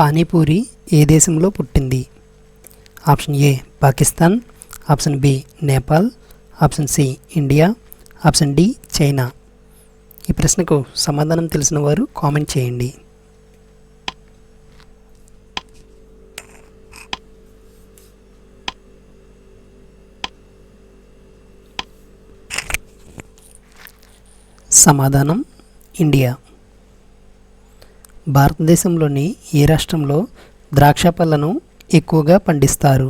పానీపూరి ఏ దేశంలో పుట్టింది? Option A Pakistan, option B Nepal, option C India, option D China. ఈ ప్రశ్నకు సమాధానం తెలిసిన వారు కామెంట్ చేయండి. సమాధానం ఇండియా. భారతదేశంలోని ఏ రాష్ట్రంలో ద్రాక్ష పళ్ళను ఎక్కువగా పండిస్తారు?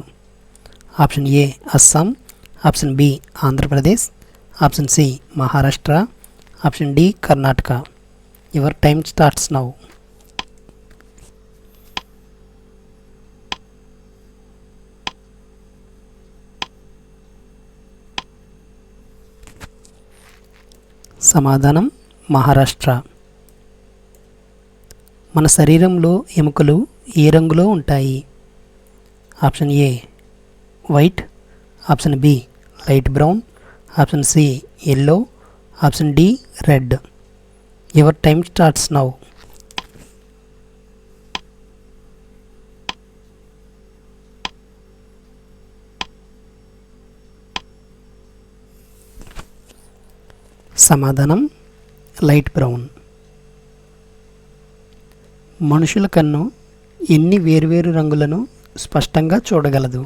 Option A Assam, option B Andhra Pradesh, option C Maharashtra, option D Karnataka. Your time starts now. సమాధానం మహారాష్ట్ర. మన శరీరంలో ఎముకలు ఏ రంగులో ఉంటాయి? Option A white, option B light brown, option C yellow, option D red. Your time starts now. సమాధానం లైట్ బ్రౌన్. మనుషుల కన్ను ఎన్ని వేర్వేరు రంగులను స్పష్టంగా చూడగలదు?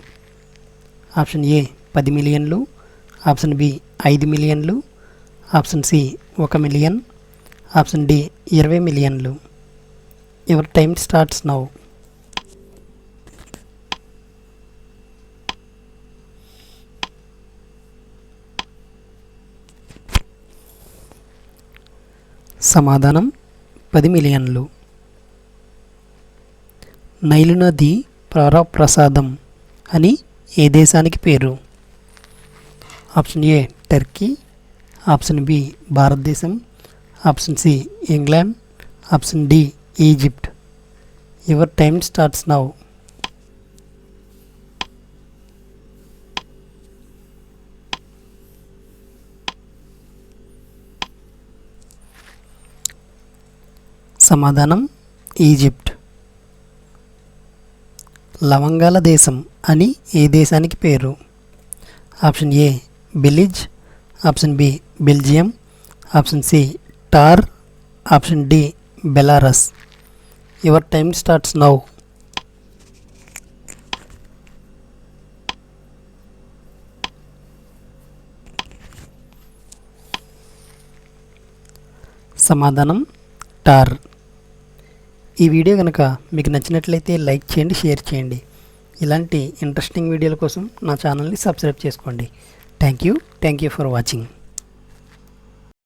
ఆప్షన్ ఏ 10 మిలియన్లు, ఆప్షన్ బి 5 మిలియన్లు, option C 1 million, option D 20 మిలియన్లు. Your time starts now. సమాధానం 10 మిలియన్లు. నైలు నది ప్రసాదం అని ఏ దేశానికి పేరు? Option A Turkey, option B భారతదేశం, option C England, option D Egypt. Your time starts now. సమాధానం ఈజిప్ట్. లవంగాల దేశం అని ఏ దేశానికి పేరు? Option A Belize, option B Belgium, option C టార్, option D Belarus. Your time starts now. సమాధానం టార్. ఈ వీడియో కనుక మీకు నచ్చినట్లయితే లైక్ చేయండి, షేర్ చేయండి. ఇలాంటి ఇంట్రెస్టింగ్ వీడియోల కోసం నా ఛానల్ని సబ్స్క్రైబ్ చేసుకోండి. Thank you for watching.